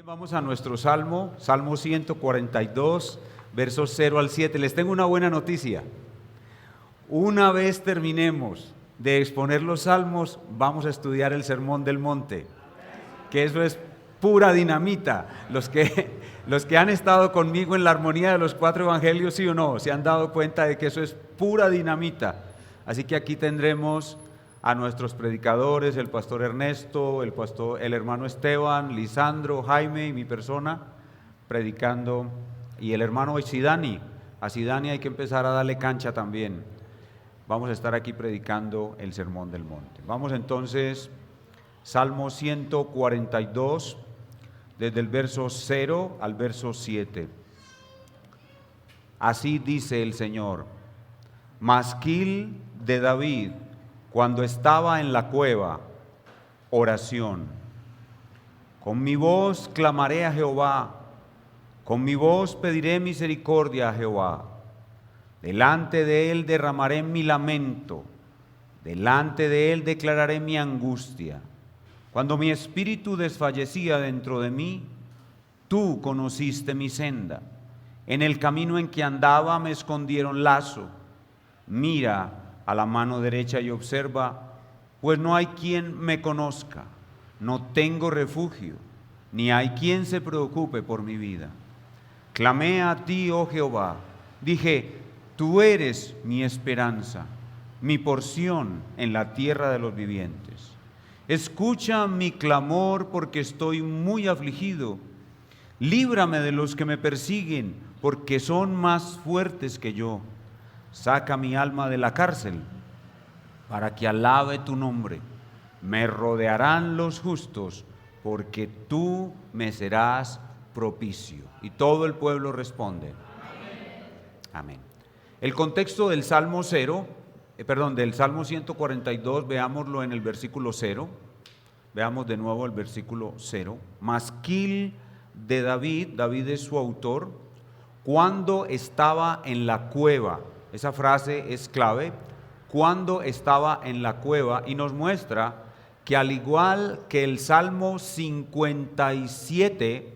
Vamos a nuestro Salmo 142, versos 0 al 7. Les tengo una buena noticia. Una vez terminemos de exponer los salmos, vamos a estudiar el Sermón del Monte, que eso es pura dinamita. Los que han estado conmigo en la armonía de los 4 evangelios, sí o no, se han dado cuenta de que eso es pura dinamita. Así que aquí tendremos a nuestros predicadores, el pastor Ernesto, el hermano Esteban, Lisandro, Jaime y mi persona predicando, y el hermano Sidani. A Sidani hay que empezar a darle cancha también. Vamos a estar aquí predicando el Sermón del Monte. Vamos entonces, Salmo 142, desde el verso 0 al verso 7. Así dice el Señor: Masquil de David, cuando estaba en la cueva, oración. Con mi voz clamaré a Jehová, con mi voz pediré misericordia a Jehová. Delante de él derramaré mi lamento, delante de él declararé mi angustia. Cuando mi espíritu desfallecía dentro de mí, tú conociste mi senda. En el camino en que andaba me escondieron lazo. Mira a la mano derecha y observa, pues no hay quien me conozca. No tengo refugio, ni hay quien se preocupe por mi vida. Clamé a ti, oh Jehová, dije, tú eres mi esperanza, mi porción en la tierra de los vivientes. Escucha mi clamor porque estoy muy afligido. Líbrame de los que me persiguen, porque son más fuertes que yo. Saca mi alma de la cárcel, para que alabe tu nombre. Me rodearán los justos, porque tú me serás propicio. Y todo el pueblo responde: amén. El contexto del Salmo del Salmo 142, veámoslo en el versículo 0. Veamos de nuevo el versículo 0. Masquil de David, David es su autor, cuando estaba en la cueva. Esa frase es clave, cuando estaba en la cueva, y nos muestra que al igual que el Salmo 57,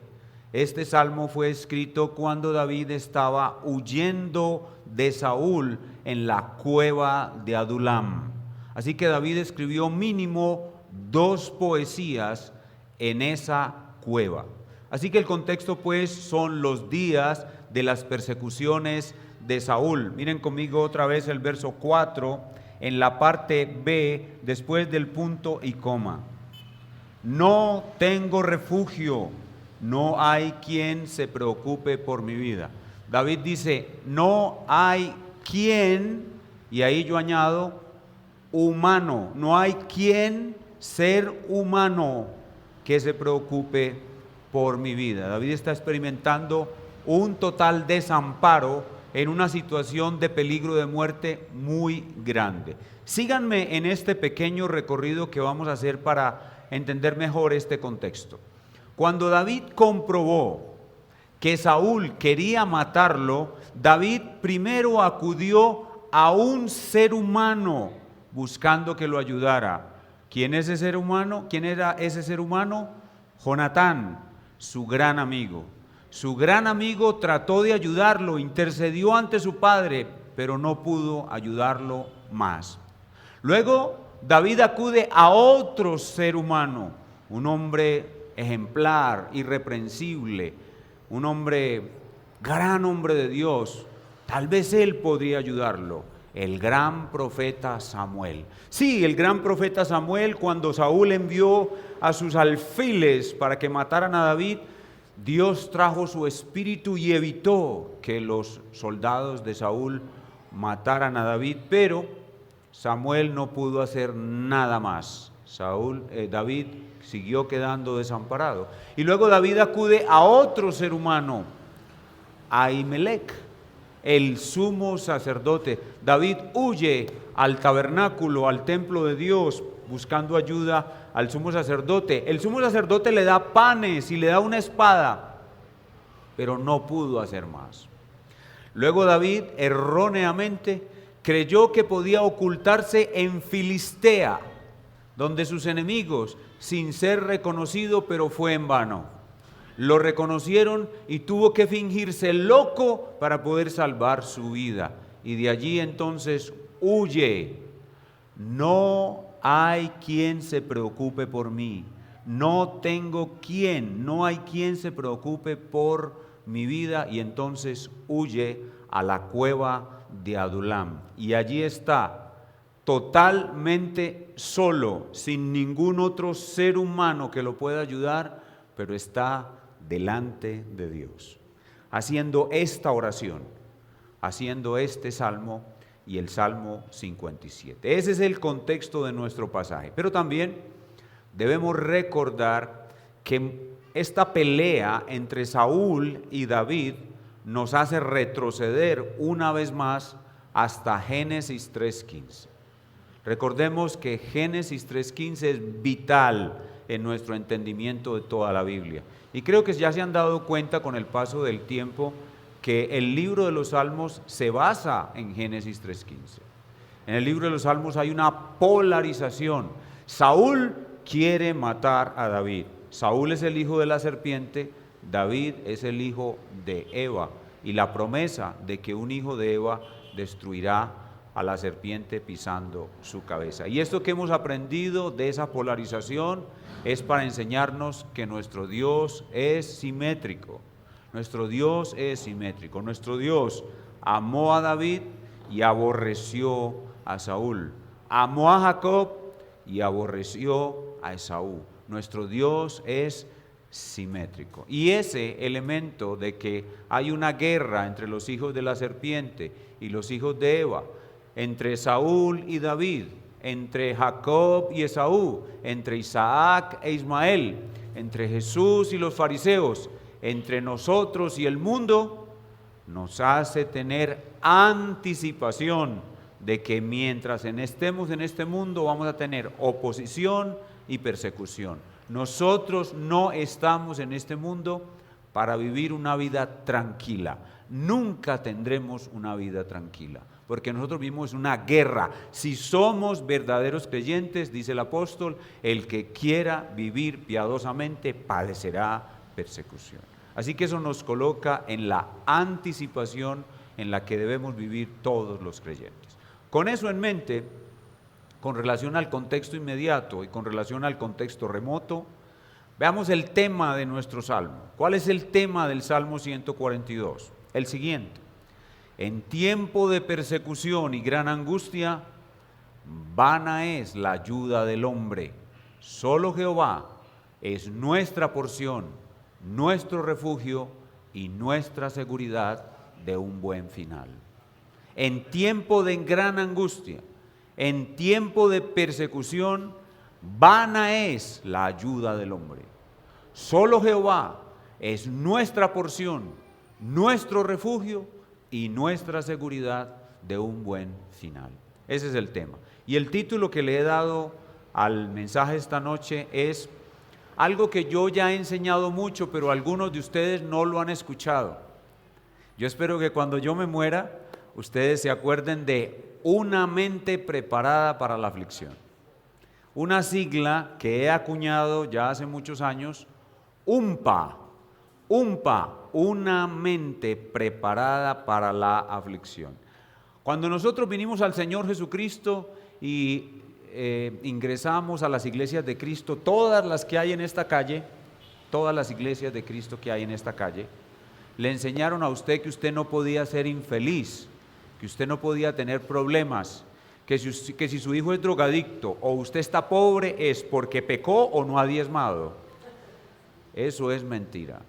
este salmo fue escrito cuando David estaba huyendo de Saúl en la cueva de Adulam. Así que David escribió mínimo 2 poesías en esa cueva. Así que el contexto pues son los días de las persecuciones de Saúl. Miren conmigo otra vez el verso 4 en la parte B, después del punto y coma. No tengo refugio, no hay quien se preocupe por mi vida. David dice, no hay quien, y ahí yo añado, humano, no hay quien, ser humano, que se preocupe por mi vida. David está experimentando un total desamparo en una situación de peligro de muerte muy grande. Síganme en este pequeño recorrido que vamos a hacer para entender mejor este contexto. Cuando David comprobó que Saúl quería matarlo, David primero acudió a un ser humano buscando que lo ayudara. ¿Quién es ese ser humano? ¿Quién era ese ser humano? Jonatán, su gran amigo. Su gran amigo trató de ayudarlo, intercedió ante su padre, pero no pudo ayudarlo más. Luego David acude a otro ser humano, un hombre ejemplar, irreprensible, un hombre, gran hombre de Dios. Tal vez él podría ayudarlo, el gran profeta Samuel. Sí, el gran profeta Samuel, cuando Saúl envió a sus alfiles para que mataran a David, Dios trajo su espíritu y evitó que los soldados de Saúl mataran a David, pero Samuel no pudo hacer nada más. David siguió quedando desamparado. Y luego David acude a otro ser humano, a Ahimelech, el sumo sacerdote. David huye al tabernáculo, al templo de Dios, buscando ayuda al sumo sacerdote. El sumo sacerdote le da panes y le da una espada, pero no pudo hacer más. Luego David erróneamente creyó que podía ocultarse en Filistea, donde sus enemigos, sin ser reconocido, pero fue en vano. Lo reconocieron y tuvo que fingirse loco para poder salvar su vida. Y de allí entonces huye. No hay quien se preocupe por mí. No hay quien se preocupe por mi vida. Y entonces huye a la cueva de Adulam. Y allí está, totalmente solo, sin ningún otro ser humano que lo pueda ayudar, pero está delante de Dios, haciendo esta oración, haciendo este salmo y el Salmo 57. Ese es el contexto de nuestro pasaje. Pero también debemos recordar que esta pelea entre Saúl y David nos hace retroceder una vez más hasta Génesis 3:15. Recordemos que Génesis 3:15 es vital en nuestro entendimiento de toda la Biblia. Y creo que ya se han dado cuenta con el paso del tiempo que el libro de los Salmos se basa en Génesis 3:15. En el libro de los Salmos hay una polarización. Saúl quiere matar a David. Saúl es el hijo de la serpiente, David es el hijo de Eva. Y la promesa de que un hijo de Eva destruirá a la serpiente pisando su cabeza. Y esto que hemos aprendido de esa polarización es para enseñarnos que nuestro Dios es simétrico. Nuestro Dios es simétrico. Nuestro Dios amó a David y aborreció a Saúl. Amó a Jacob y aborreció a Esaú. Nuestro Dios es simétrico. Y ese elemento de que hay una guerra entre los hijos de la serpiente y los hijos de Eva, entre Saúl y David, entre Jacob y Esaú, entre Isaac e Ismael, entre Jesús y los fariseos, entre nosotros y el mundo, nos hace tener anticipación de que mientras estemos en este mundo vamos a tener oposición y persecución. Nosotros no estamos en este mundo para vivir una vida tranquila. Nunca tendremos una vida tranquila, porque nosotros vivimos una guerra. Si somos verdaderos creyentes, dice el apóstol, el que quiera vivir piadosamente padecerá persecución. Así que eso nos coloca en la anticipación en la que debemos vivir todos los creyentes. Con eso en mente, con relación al contexto inmediato y con relación al contexto remoto, veamos el tema de nuestro salmo. ¿Cuál es el tema del Salmo 142? El siguiente: en tiempo de persecución y gran angustia, vana es la ayuda del hombre. Solo Jehová es nuestra porción, nuestro refugio y nuestra seguridad de un buen final. En tiempo de gran angustia, en tiempo de persecución, vana es la ayuda del hombre. Solo Jehová es nuestra porción, nuestro refugio y nuestra seguridad de un buen final. Ese es el tema. Y el título que le he dado al mensaje esta noche es algo que yo ya he enseñado mucho, pero algunos de ustedes no lo han escuchado. Yo espero que cuando yo me muera, ustedes se acuerden de una mente preparada para la aflicción. Una sigla que he acuñado ya hace muchos años, UMPA, una mente preparada para la aflicción. Cuando nosotros vinimos al Señor Jesucristo y ingresamos a las iglesias de Cristo, todas las que hay en esta calle, todas las iglesias de Cristo que hay en esta calle, le enseñaron a usted que usted no podía ser infeliz, que usted no podía tener problemas, que si su hijo es drogadicto o usted está pobre es porque pecó o no ha diezmado. Eso es mentira.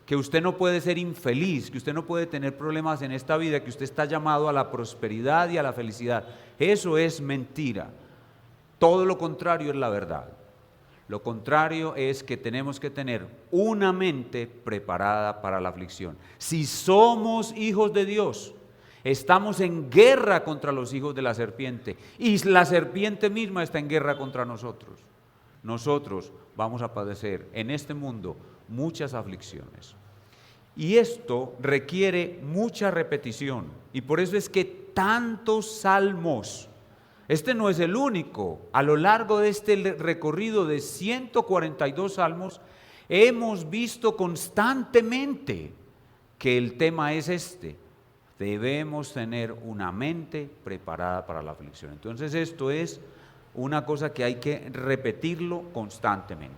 Que usted no puede ser infeliz, que usted no puede tener problemas en esta vida, que usted está llamado a la prosperidad y a la felicidad. Eso es mentira. Todo lo contrario es la verdad. Lo contrario es que tenemos que tener una mente preparada para la aflicción. Si somos hijos de Dios, estamos en guerra contra los hijos de la serpiente y la serpiente misma está en guerra contra nosotros. Nosotros vamos a padecer en este mundo muchas aflicciones. Y esto requiere mucha repetición. Y por eso es que tantos salmos, este no es el único, a lo largo de este recorrido de 142 salmos, Hemos visto constantemente que el tema es este: debemos tener una mente preparada para la aflicción. Entonces esto es una cosa que hay que repetirlo constantemente.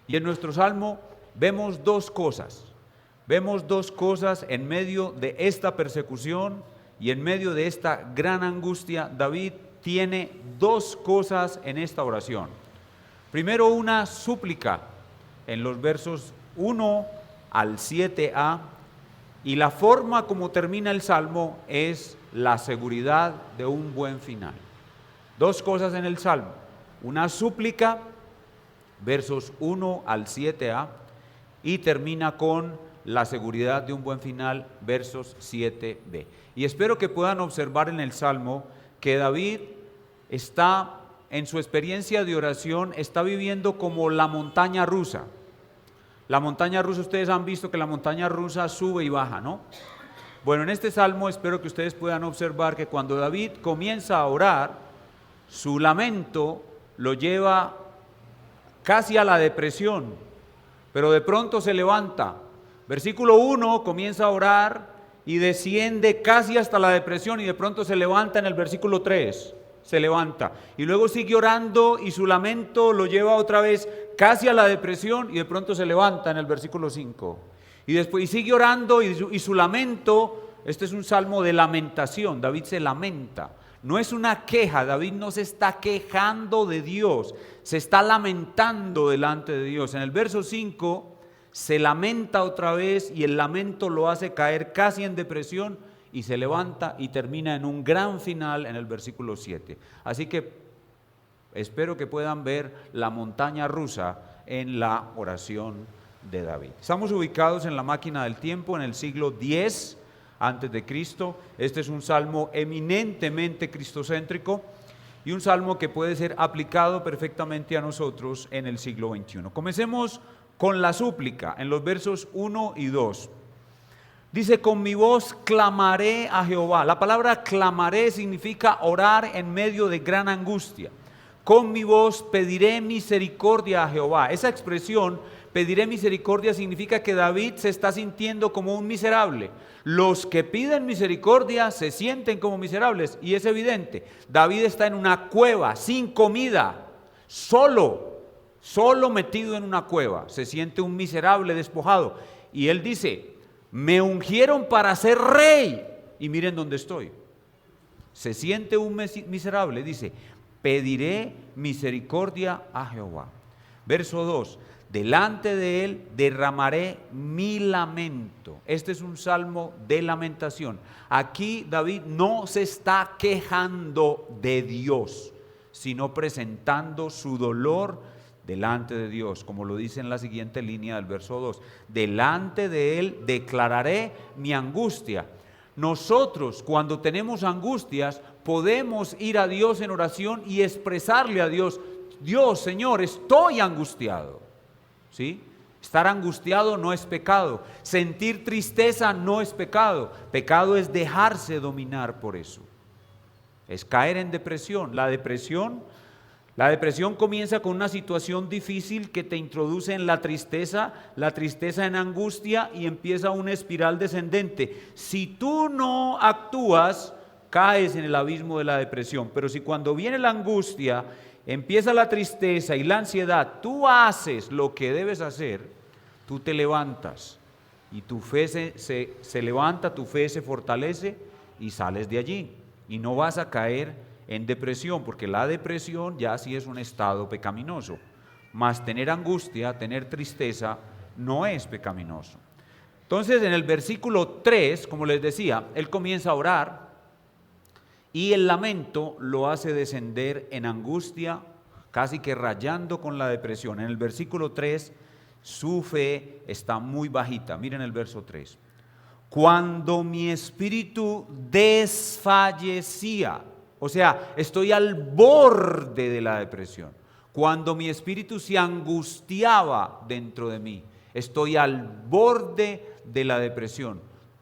Y en nuestro salmo vemos dos cosas. Vemos dos cosas en medio de esta persecución y en medio de esta gran angustia. David tiene dos cosas en esta oración. Primero, una súplica en los versos 1 al 7a, y la forma como termina el salmo es la seguridad de un buen final. Dos cosas en el salmo: una súplica, versos 1 al 7a, y termina con la seguridad de un buen final, versos 7b. Y espero que puedan observar en el salmo que David está, en su experiencia de oración, está viviendo como la montaña rusa. La montaña rusa, ustedes han visto que la montaña rusa sube y baja, ¿no? Bueno, en este salmo espero que ustedes puedan observar que cuando David comienza a orar, su lamento lo lleva casi a la depresión, pero de pronto se levanta. Versículo 1 comienza a orar y desciende casi hasta la depresión, y de pronto se levanta en el versículo 3. Se levanta y luego sigue orando y su lamento lo lleva otra vez casi a la depresión, y de pronto se levanta en el versículo 5. Y después sigue orando y su lamento, este es un salmo de lamentación. David se lamenta, no es una queja. David no se está quejando de Dios, se está lamentando delante de Dios. En el verso 5 se lamenta otra vez y el lamento lo hace caer casi en depresión, y se levanta y termina en un gran final en el versículo 7. Así que espero que puedan ver la montaña rusa en la oración de David. Estamos ubicados en la máquina del tiempo en el siglo X antes de Cristo. Este es un salmo eminentemente cristocéntrico y un salmo que puede ser aplicado perfectamente a nosotros en el siglo XXI. Comencemos con la súplica en los versos 1 y 2. Dice: con mi voz clamaré a Jehová. La palabra clamaré significa orar en medio de gran angustia. Con mi voz pediré misericordia a Jehová. Esa expresión, pediré misericordia, significa que David se está sintiendo como un miserable. Los que piden misericordia se sienten como miserables, y es evidente. David está en una cueva, sin comida, solo metido en una cueva. Se siente un miserable, despojado. Y él dice: me ungieron para ser rey y miren dónde estoy. Se siente un miserable. Dice: pediré misericordia a Jehová. Verso 2: delante de él derramaré mi lamento. Este es un salmo de lamentación. Aquí David no se está quejando de Dios, sino presentando su dolor delante de Dios, como lo dice en la siguiente línea del verso 2. Delante de él declararé mi angustia. Nosotros, cuando tenemos angustias, podemos ir a Dios en oración y expresarle a Dios: Dios, Señor, estoy angustiado. ¿Sí? Estar angustiado no es pecado. Sentir tristeza no es pecado. Pecado es dejarse dominar por eso. Es caer en depresión. La depresión comienza con una situación difícil que te introduce en la tristeza en angustia, y empieza una espiral descendente. Si tú no actúas, caes en el abismo de la depresión. Pero si cuando viene la angustia, empieza la tristeza y la ansiedad, tú haces lo que debes hacer, tú te levantas y tu fe se levanta, tu fe se fortalece y sales de allí. Y no vas a caer en depresión, porque la depresión ya sí es un estado pecaminoso. Mas tener angustia, tener tristeza, no es pecaminoso. Entonces, en el versículo 3, como les decía, él comienza a orar y el lamento lo hace descender en angustia, casi que rayando con la depresión. En el versículo 3, su fe está muy bajita. Miren el verso 3. Cuando mi espíritu desfallecía, o sea, estoy al borde de la depresión. Cuando mi espíritu se angustiaba dentro de mí, estoy al borde de la depresión.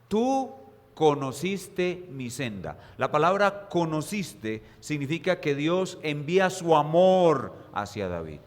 Tú conociste mi senda. La palabra conociste significa que Dios envía su amor hacia David.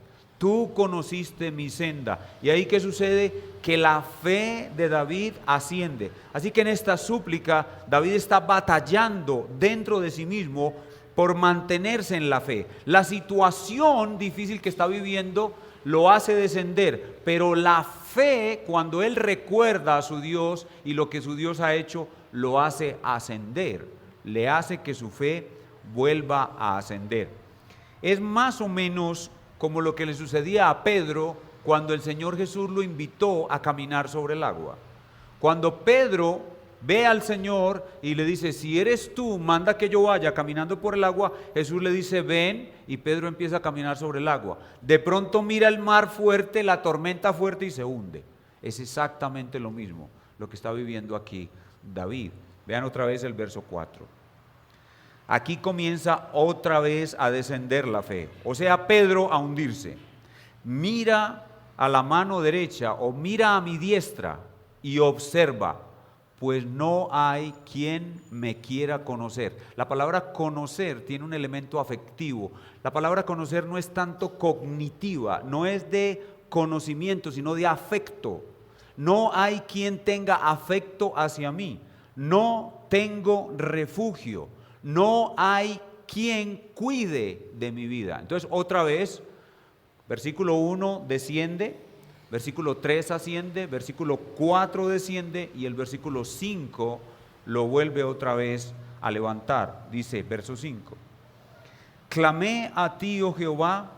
tú conociste mi senda. Y ahí ¿qué sucede? Que la fe de David asciende. Así que en esta súplica David está batallando dentro de sí mismo por mantenerse en la fe. La situación difícil que está viviendo lo hace descender, pero la fe, cuando él recuerda a su Dios y lo que su Dios ha hecho, lo hace ascender, le hace que su fe vuelva a ascender. Es más o menos como lo que le sucedía a Pedro cuando el Señor Jesús lo invitó a caminar sobre el agua. Cuando Pedro ve al Señor y le dice, si eres tú, manda que yo vaya caminando por el agua, Jesús le dice, ven, y Pedro empieza a caminar sobre el agua. De pronto mira el mar fuerte, la tormenta fuerte y se hunde. Es exactamente lo mismo lo que está viviendo aquí David. Vean otra vez el verso 4. Aquí comienza otra vez a descender la fe, o sea, Pedro a hundirse. Mira a la mano derecha o mira a mi diestra y observa, pues no hay quien me quiera conocer. La palabra conocer tiene un elemento afectivo. La palabra conocer no es tanto cognitiva, no es de conocimiento, sino de afecto. No hay quien tenga afecto hacia mí. No tengo refugio. No hay quien cuide de mi vida. Entonces, otra vez, versículo 1 desciende, versículo 3 asciende, versículo 4 desciende y el versículo 5 lo vuelve otra vez a levantar. Dice, verso 5, clamé a ti, oh Jehová,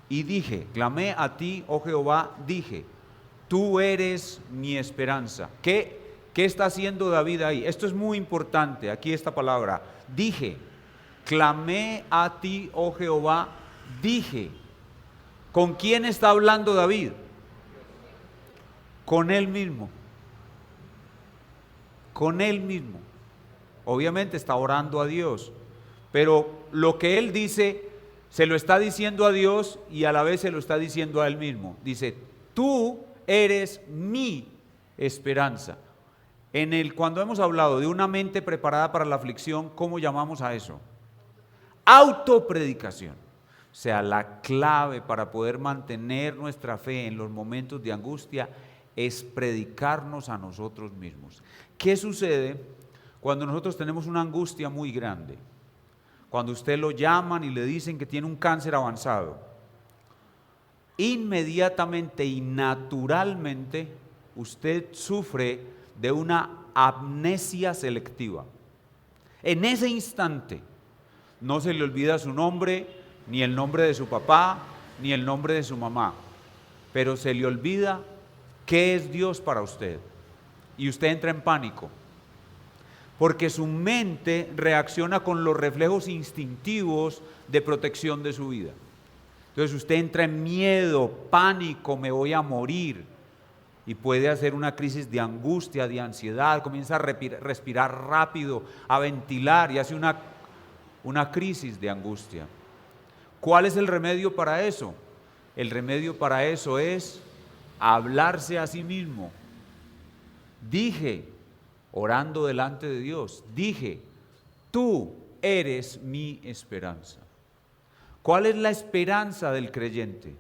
y dije, clamé a ti, oh Jehová, dije, tú eres mi esperanza. ¿Qué está haciendo David ahí? Esto es muy importante, aquí esta palabra, dije, clamé a ti, oh Jehová, dije. ¿Con quién está hablando David? Con él mismo. Con él mismo. Obviamente está orando a Dios, pero lo que él dice, se lo está diciendo a Dios y a la vez se lo está diciendo a él mismo. Dice, tú eres mi esperanza. Cuando hemos hablado de una mente preparada para la aflicción, ¿cómo llamamos a eso? Autopredicación. O sea, la clave para poder mantener nuestra fe en los momentos de angustia es predicarnos a nosotros mismos. ¿Qué sucede cuando nosotros tenemos una angustia muy grande? Cuando usted lo llaman y le dicen que tiene un cáncer avanzado, inmediatamente y naturalmente usted sufre de una amnesia selectiva. En ese instante no se le olvida su nombre, ni el nombre de su papá, ni el nombre de su mamá, pero se le olvida qué es Dios para usted y usted entra en pánico porque su mente reacciona con los reflejos instintivos de protección de su vida. Entonces usted entra en miedo, pánico, me voy a morir. Y puede hacer una crisis de angustia, de ansiedad, comienza a respirar rápido, a ventilar y hace una crisis de angustia. ¿Cuál es el remedio para eso? El remedio para eso es hablarse a sí mismo. Dije, orando delante de Dios, dije, tú eres mi esperanza. ¿Cuál es la esperanza del creyente?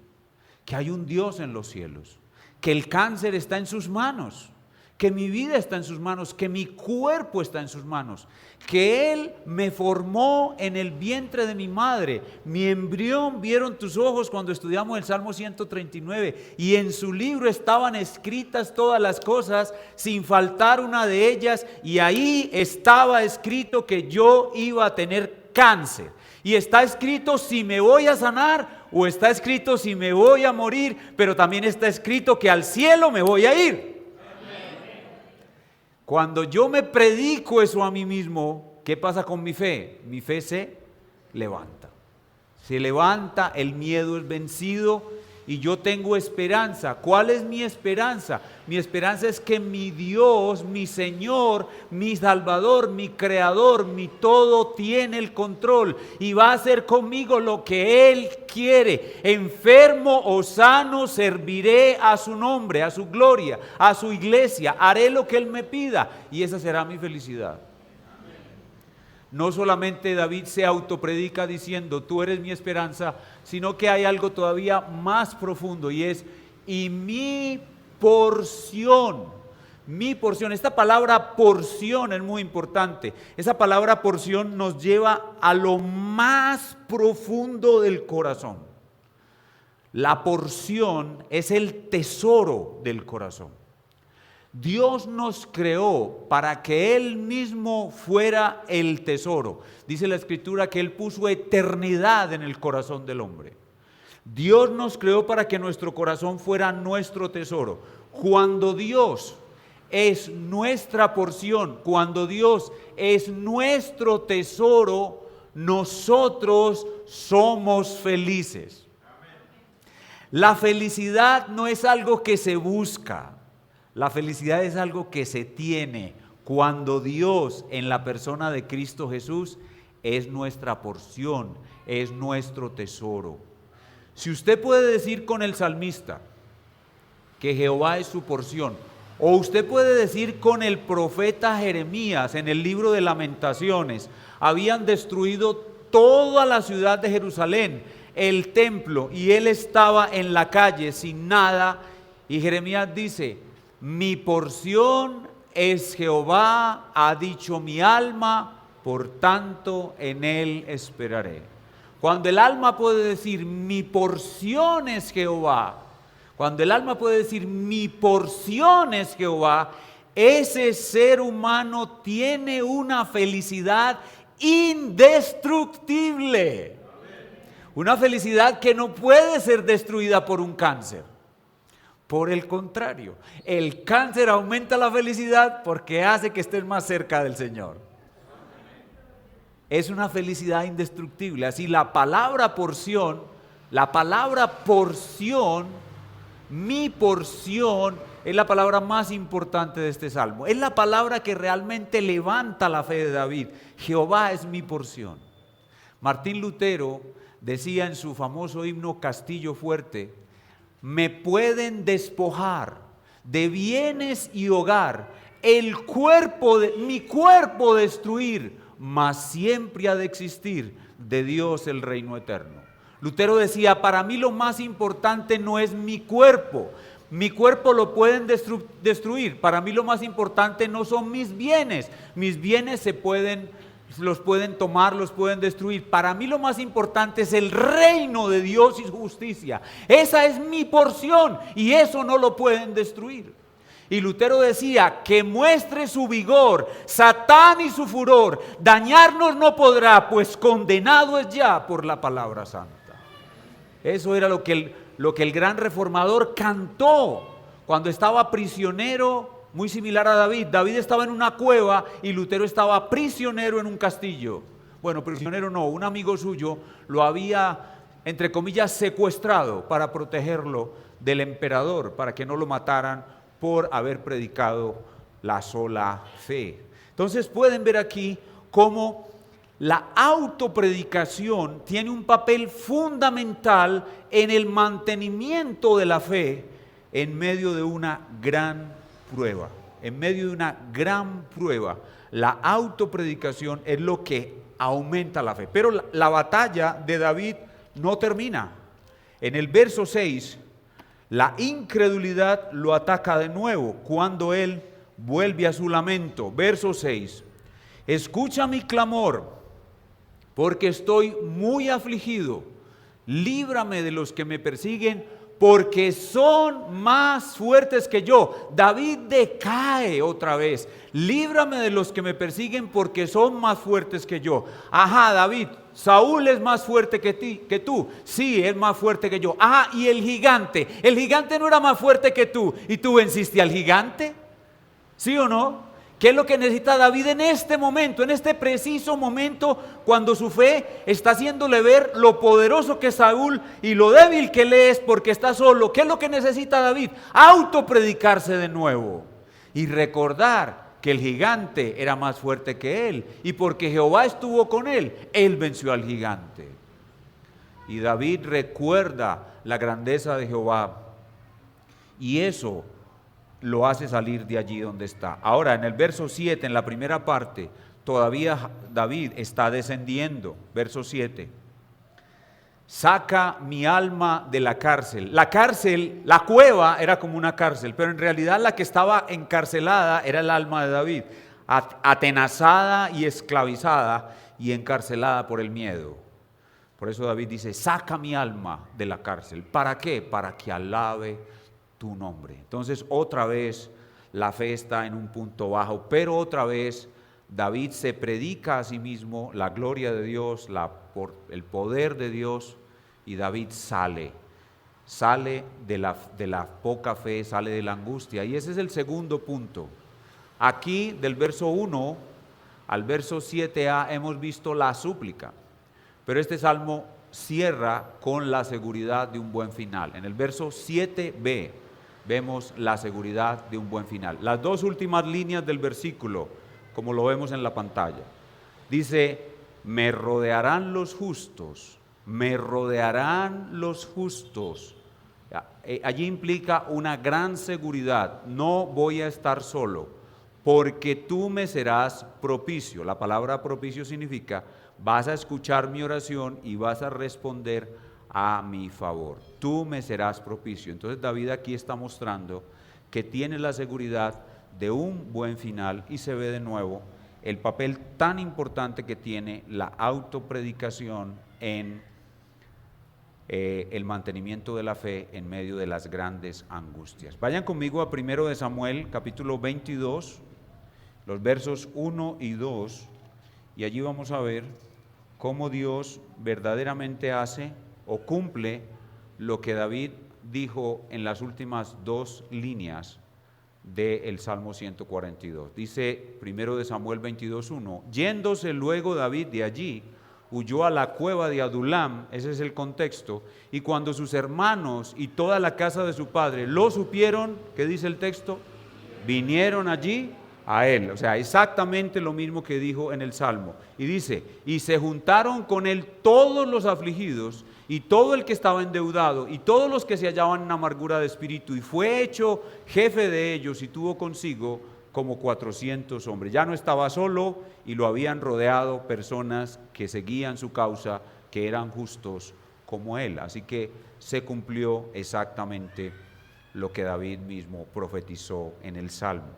Que hay un Dios en los cielos, que el cáncer está en sus manos, que mi vida está en sus manos, que mi cuerpo está en sus manos, que Él me formó en el vientre de mi madre. Mi embrión vieron tus ojos cuando estudiamos el Salmo 139, y en su libro estaban escritas todas las cosas, sin faltar una de ellas, y ahí estaba escrito que yo iba a tener cáncer. Y está escrito si me voy a sanar o está escrito si me voy a morir, pero también está escrito que al cielo me voy a ir. Cuando yo me predico eso a mí mismo, ¿qué pasa con mi fe? Mi fe se levanta. Se levanta, el miedo es vencido y yo tengo esperanza. ¿Cuál es mi esperanza? Mi esperanza es que mi Dios, mi Señor, mi Salvador, mi Creador, mi todo tiene el control y va a hacer conmigo lo que Él quiere. Enfermo o sano, serviré a su nombre, a su gloria, a su iglesia. Haré lo que Él me pida y esa será mi felicidad. no solamente David se autopredica diciendo, tú eres mi esperanza, sino que hay algo todavía más profundo y es, y mi porción. Mi porción, esta palabra porción es muy importante. Esa palabra porción nos lleva a lo más profundo del corazón. La porción es el tesoro del corazón. Dios nos creó para que Él mismo fuera el tesoro. Dice la Escritura que Él puso eternidad en el corazón del hombre. Dios nos creó para que nuestro corazón fuera nuestro tesoro. Cuando Dios es nuestra porción, cuando Dios es nuestro tesoro, nosotros somos felices. La felicidad no es algo que se busca, la felicidad es algo que se tiene cuando Dios en la persona de Cristo Jesús es nuestra porción, es nuestro tesoro. Si usted puede decir con el salmista que Jehová es su porción, o usted puede decir con el profeta Jeremías en el libro de Lamentaciones, habían destruido toda la ciudad de Jerusalén, el templo, y él estaba en la calle sin nada, y Jeremías dice, mi porción es Jehová, ha dicho mi alma, por tanto en él esperaré. Cuando el alma puede decir, mi porción es Jehová, cuando el alma puede decir, mi porción es Jehová, ese ser humano tiene una felicidad indestructible. Una felicidad que no puede ser destruida por un cáncer. Por el contrario, el cáncer aumenta la felicidad porque hace que estés más cerca del Señor. Es una felicidad indestructible. Así la palabra porción, mi porción, es la palabra más importante de este salmo. Es la palabra que realmente levanta la fe de David. Jehová es mi porción. Martín Lutero decía en su famoso himno Castillo Fuerte, me pueden despojar de bienes y hogar, mi cuerpo destruir, mas siempre ha de existir de Dios el reino eterno. Lutero decía, para mí lo más importante no es mi cuerpo lo pueden destruir, para mí lo más importante no son mis bienes los pueden tomar, los pueden destruir, para mí lo más importante es el reino de Dios y su justicia, esa es mi porción y eso no lo pueden destruir. Y Lutero decía, que muestre su vigor, Satán y su furor, dañarnos no podrá, pues condenado es ya por la palabra santa. Eso era lo que el gran reformador cantó cuando estaba prisionero, muy similar a David. David estaba en una cueva y Lutero estaba prisionero en un castillo. Bueno, prisionero no, un amigo suyo lo había, entre comillas, secuestrado para protegerlo del emperador, para que no lo mataran por haber predicado la sola fe. Entonces pueden ver aquí cómo la autopredicación tiene un papel fundamental en el mantenimiento de la fe en medio de una gran prueba. En medio de una gran prueba, la autopredicación es lo que aumenta la fe. Pero la batalla de David no termina. En el verso 6, la incredulidad lo ataca de nuevo cuando él vuelve a su lamento. Verso 6, escucha mi clamor, porque estoy muy afligido, líbrame de los que me persiguen, porque son más fuertes que yo. David decae otra vez, líbrame de los que me persiguen, porque son más fuertes que yo. Ajá, David, Saúl es más fuerte que tú, sí, es más fuerte que yo. Ajá, y el gigante no era más fuerte que tú, y tú venciste al gigante, ¿sí o no? ¿Qué es lo que necesita David en este momento, en este preciso momento, cuando su fe está haciéndole ver lo poderoso que es Saúl y lo débil que él es porque está solo? ¿Qué es lo que necesita David? Autopredicarse de nuevo y recordar que el gigante era más fuerte que él, y porque Jehová estuvo con él, él venció al gigante. Y David recuerda la grandeza de Jehová, y eso lo hace salir de allí donde está. Ahora, en el verso 7, en la primera parte, todavía David está descendiendo. Verso 7. Saca mi alma de la cárcel. La cárcel, la cueva era como una cárcel, pero en realidad la que estaba encarcelada era el alma de David, atenazada y esclavizada y encarcelada por el miedo. Por eso David dice, saca mi alma de la cárcel. ¿Para qué? Para que alabe tu nombre. Entonces otra vez la fe está en un punto bajo, pero otra vez David se predica a sí mismo la gloria de Dios, el poder de Dios, y David sale de la poca fe, sale de la angustia. Y ese es el segundo punto. Aquí del verso 1 al verso 7a hemos visto la súplica, pero este salmo cierra con la seguridad de un buen final. En el verso 7b vemos la seguridad de un buen final. Las dos últimas líneas del versículo, como lo vemos en la pantalla, dice, me rodearán los justos. Me rodearán los justos. Allí implica una gran seguridad. No voy a estar solo, porque tú me serás propicio. La palabra propicio significa, vas a escuchar mi oración y vas a responder a mi favor. Tú me serás propicio. Entonces David aquí está mostrando que tiene la seguridad de un buen final, y se ve de nuevo el papel tan importante que tiene la autopredicación en el mantenimiento de la fe en medio de las grandes angustias. Vayan conmigo a 1 de Samuel, capítulo 22, los versos 1 y 2, y allí vamos a ver cómo Dios verdaderamente hace o cumple lo que David dijo en las últimas dos líneas del Salmo 142. Dice 1 de Samuel 22:1, yéndose luego David de allí, huyó a la cueva de Adulam, ese es el contexto, y cuando sus hermanos y toda la casa de su padre lo supieron, ¿qué dice el texto? Vinieron allí a él, o sea, exactamente lo mismo que dijo en el Salmo. Y dice, y se juntaron con él todos los afligidos, y todo el que estaba endeudado, y todos los que se hallaban en amargura de espíritu, y fue hecho jefe de ellos, y tuvo consigo como 400 hombres. Ya no estaba solo, y lo habían rodeado personas que seguían su causa, que eran justos como él. Así que se cumplió exactamente lo que David mismo profetizó en el Salmo.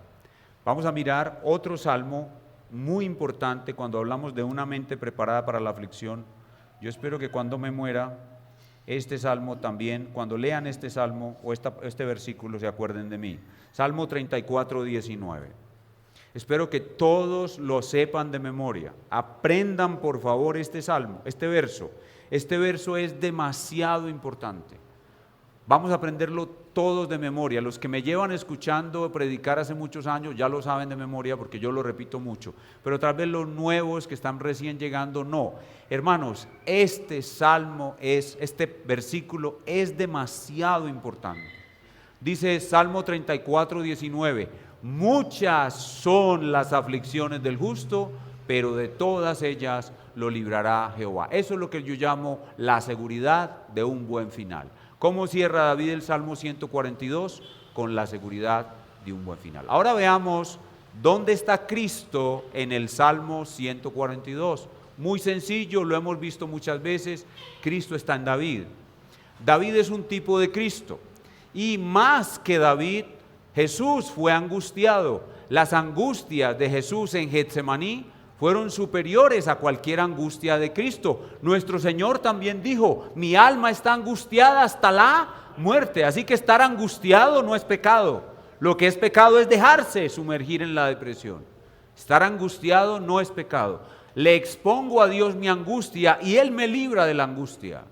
Vamos a mirar otro salmo muy importante cuando hablamos de una mente preparada para la aflicción. Yo espero que cuando me muera, este salmo también, cuando lean este salmo o este versículo, se acuerden de mí. Salmo 34:19. Espero que todos lo sepan de memoria. Aprendan por favor este salmo, este verso. Este verso es demasiado importante. Vamos a aprenderlo todos de memoria. Los que me llevan escuchando predicar hace muchos años ya lo saben de memoria porque yo lo repito mucho. Pero tal vez los nuevos que están recién llegando no. Hermanos, este versículo es demasiado importante. Dice Salmo 34:19, muchas son las aflicciones del justo, pero de todas ellas lo librará Jehová. Eso es lo que yo llamo la seguridad de un buen final. ¿Cómo cierra David el Salmo 142? Con la seguridad de un buen final. Ahora veamos dónde está Cristo en el Salmo 142. Muy sencillo, lo hemos visto muchas veces, Cristo está en David. David es un tipo de Cristo. Y más que David, Jesús fue angustiado. Las angustias de Jesús en Getsemaní fueron superiores a cualquier angustia de Cristo. Nuestro Señor también dijo, mi alma está angustiada hasta la muerte. Así que estar angustiado no es pecado. Lo que es pecado es dejarse sumergir en la depresión. Estar angustiado no es pecado. Le expongo a Dios mi angustia y Él me libra de la angustia.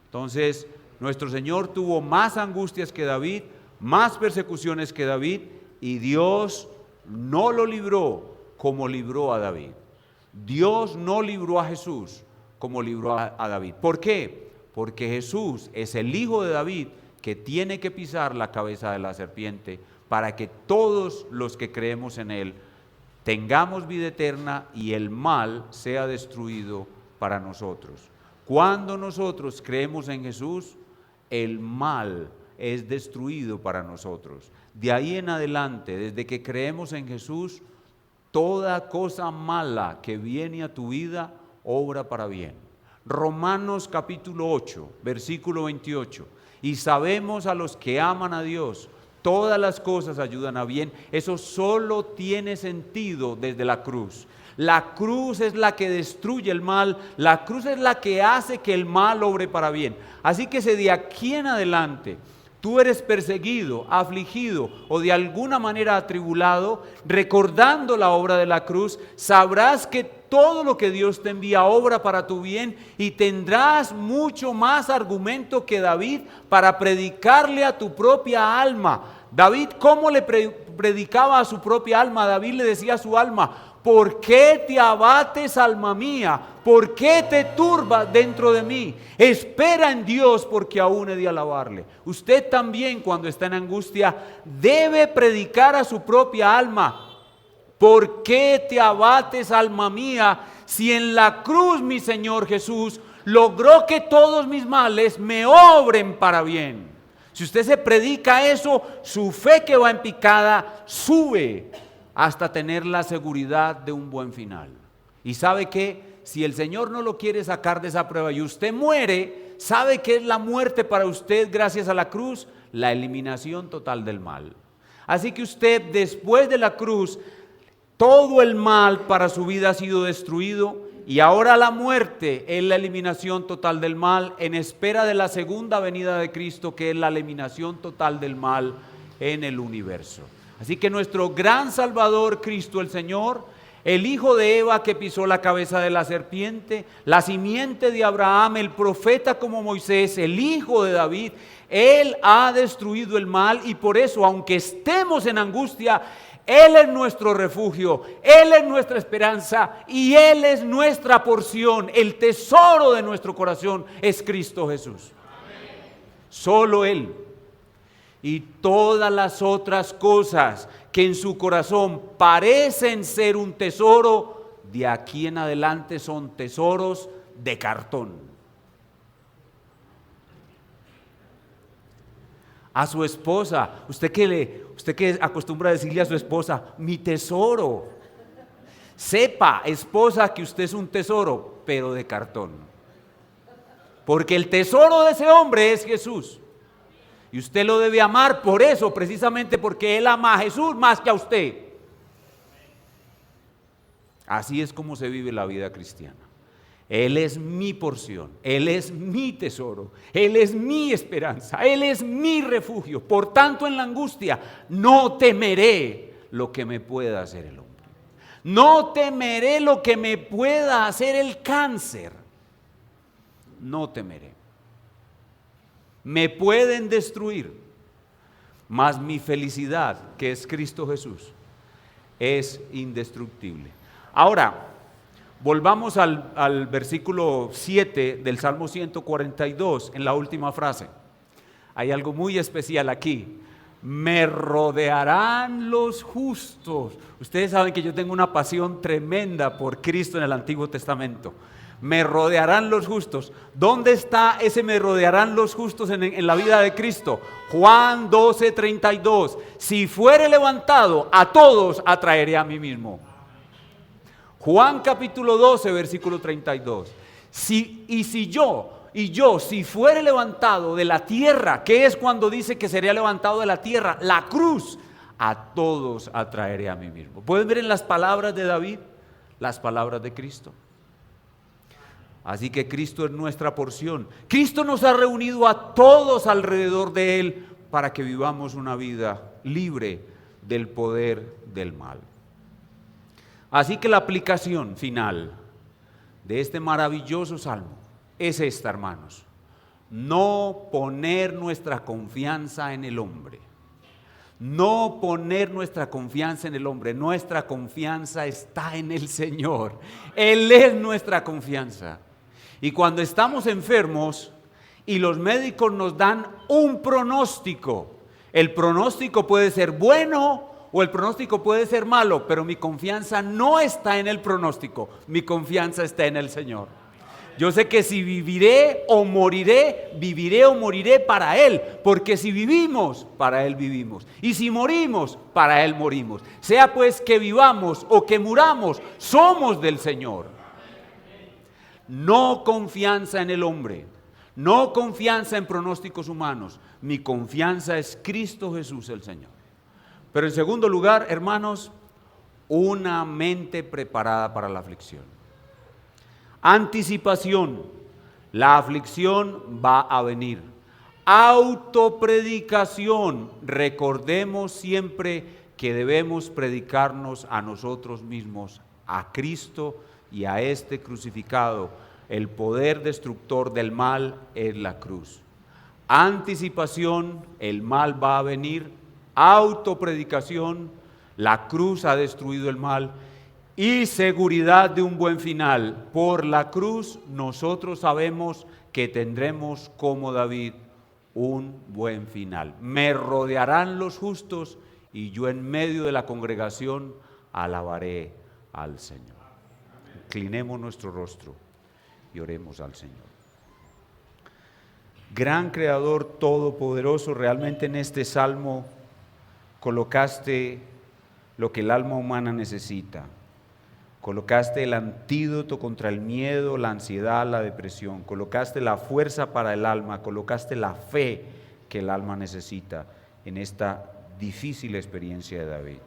Entonces, nuestro Señor tuvo más angustias que David, más persecuciones que David, y Dios no lo libró como libró a David. Dios no libró a Jesús como libró a David. ¿Por qué? Porque Jesús es el Hijo de David que tiene que pisar la cabeza de la serpiente para que todos los que creemos en Él tengamos vida eterna y el mal sea destruido para nosotros. Cuando nosotros creemos en Jesús, el mal es destruido para nosotros. De ahí en adelante, desde que creemos en Jesús, toda cosa mala que viene a tu vida obra para bien. Romanos capítulo 8, versículo 28. Y sabemos a los que aman a Dios, todas las cosas ayudan a bien. Eso solo tiene sentido desde la cruz. La cruz es la que destruye el mal, la cruz es la que hace que el mal obre para bien. Así que si de aquí en adelante tú eres perseguido, afligido o de alguna manera atribulado, recordando la obra de la cruz, sabrás que todo lo que Dios te envía obra para tu bien y tendrás mucho más argumento que David para predicarle a tu propia alma. David, ¿cómo le predicaba a su propia alma? David le decía a su alma: ¿por qué te abates, alma mía? ¿Por qué te turbas dentro de mí? Espera en Dios, porque aún he de alabarle. Usted también, cuando está en angustia, debe predicar a su propia alma: ¿por qué te abates, alma mía? Si en la cruz mi Señor Jesús logró que todos mis males me obren para bien. Si usted se predica eso, su fe que va en picada sube hasta tener la seguridad de un buen final. Y sabe que si el Señor no lo quiere sacar de esa prueba y usted muere, ¿sabe qué es la muerte para usted gracias a la cruz? La eliminación total del mal. Así que usted, después de la cruz, todo el mal para su vida ha sido destruido y ahora la muerte es la eliminación total del mal en espera de la segunda venida de Cristo, que es la eliminación total del mal en el universo. Así que nuestro gran Salvador, Cristo el Señor, el hijo de Eva que pisó la cabeza de la serpiente, la simiente de Abraham, el profeta como Moisés, el hijo de David, Él ha destruido el mal y por eso, aunque estemos en angustia, Él es nuestro refugio, Él es nuestra esperanza y Él es nuestra porción. El tesoro de nuestro corazón es Cristo Jesús. Solo Él. Y todas las otras cosas que en su corazón parecen ser un tesoro, de aquí en adelante son tesoros de cartón. A su esposa, usted que acostumbra a decirle a su esposa: mi tesoro. Sepa, esposa, que usted es un tesoro, pero de cartón. Porque el tesoro de ese hombre es Jesús. Y usted lo debe amar por eso, precisamente porque Él ama a Jesús más que a usted. Así es como se vive la vida cristiana. Él es mi porción, Él es mi tesoro, Él es mi esperanza, Él es mi refugio. Por tanto, en la angustia no temeré lo que me pueda hacer el hombre. No temeré lo que me pueda hacer el cáncer. No temeré. Me pueden destruir, mas mi felicidad, que es Cristo Jesús, es indestructible. Ahora, volvamos al versículo 7 del Salmo 142, en la última frase. Hay algo muy especial aquí. Me rodearán los justos. Ustedes saben que yo tengo una pasión tremenda por Cristo en el Antiguo Testamento. Me rodearán los justos. ¿Dónde está ese me rodearán los justos en la vida de Cristo? Juan 12:32. Si fuere levantado, a todos atraeré a mí mismo. Juan capítulo 12, versículo 32. Si fuere levantado de la tierra, ¿qué es cuando dice que sería levantado de la tierra? La cruz. A todos atraeré a mí mismo. ¿Pueden ver en las palabras de David? Las palabras de Cristo. Así que Cristo es nuestra porción. Cristo nos ha reunido a todos alrededor de Él para que vivamos una vida libre del poder del mal. Así que la aplicación final de este maravilloso salmo es esta, hermanos: no poner nuestra confianza en el hombre. No poner nuestra confianza en el hombre. Nuestra confianza está en el Señor. Él es nuestra confianza. Y cuando estamos enfermos y los médicos nos dan un pronóstico, el pronóstico puede ser bueno o el pronóstico puede ser malo, pero mi confianza no está en el pronóstico, mi confianza está en el Señor. Yo sé que si viviré o moriré para Él, porque si vivimos, para Él vivimos, y si morimos, para Él morimos. Sea pues que vivamos o que muramos, somos del Señor. No confianza en el hombre, no confianza en pronósticos humanos, mi confianza es Cristo Jesús el Señor. Pero en segundo lugar, hermanos, una mente preparada para la aflicción. Anticipación, la aflicción va a venir. Autopredicación, recordemos siempre que debemos predicarnos a nosotros mismos, a Cristo y a este crucificado. El poder destructor del mal es la cruz. Anticipación, el mal va a venir. Autopredicación, la cruz ha destruido el mal. Y seguridad de un buen final. Por la cruz nosotros sabemos que tendremos como David un buen final. Me rodearán los justos y yo en medio de la congregación alabaré al Señor. Inclinemos nuestro rostro y oremos al Señor. Gran Creador todopoderoso, realmente en este salmo colocaste lo que el alma humana necesita. Colocaste el antídoto contra el miedo, la ansiedad, la depresión. Colocaste la fuerza para el alma, colocaste la fe que el alma necesita en esta difícil experiencia de David.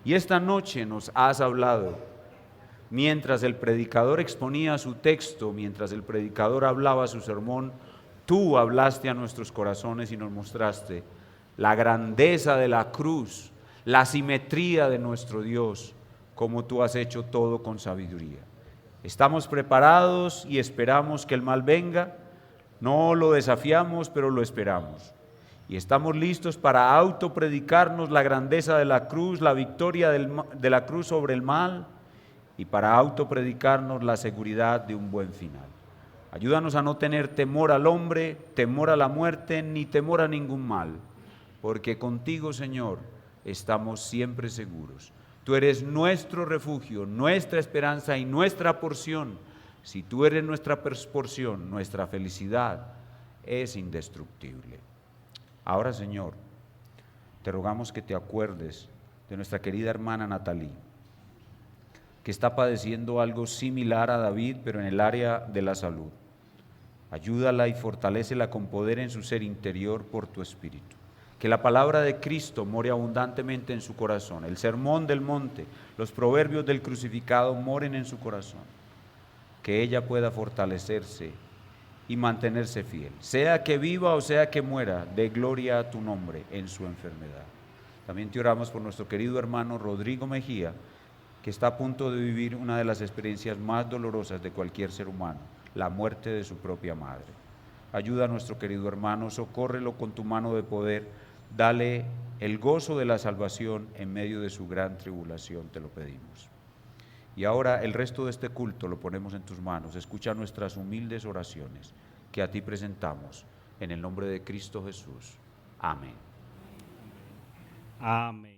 Y esta noche nos has hablado, mientras el predicador exponía su texto, mientras el predicador hablaba su sermón, tú hablaste a nuestros corazones y nos mostraste la grandeza de la cruz, la simetría de nuestro Dios, como tú has hecho todo con sabiduría. Estamos preparados y esperamos que el mal venga, no lo desafiamos, pero lo esperamos. Y estamos listos para autopredicarnos la grandeza de la cruz, la victoria de la cruz sobre el mal, y para autopredicarnos la seguridad de un buen final. Ayúdanos a no tener temor al hombre, temor a la muerte, ni temor a ningún mal, porque contigo, Señor, estamos siempre seguros. Tú eres nuestro refugio, nuestra esperanza y nuestra porción. Si tú eres nuestra porción, nuestra felicidad es indestructible. Ahora, Señor, te rogamos que te acuerdes de nuestra querida hermana Natalie, que está padeciendo algo similar a David, pero en el área de la salud. Ayúdala y fortalécela con poder en su ser interior por tu Espíritu. Que la palabra de Cristo more abundantemente en su corazón. El sermón del monte, los proverbios del crucificado moren en su corazón. Que ella pueda fortalecerse y mantenerse fiel. Sea que viva o sea que muera, dé gloria a tu nombre en su enfermedad. También te oramos por nuestro querido hermano Rodrigo Mejía, que está a punto de vivir una de las experiencias más dolorosas de cualquier ser humano, la muerte de su propia madre. Ayuda a nuestro querido hermano, socórrelo con tu mano de poder. Dale el gozo de la salvación en medio de su gran tribulación, te lo pedimos. Y ahora el resto de este culto lo ponemos en tus manos. Escucha nuestras humildes oraciones que a ti presentamos. En el nombre de Cristo Jesús. Amén. Amén.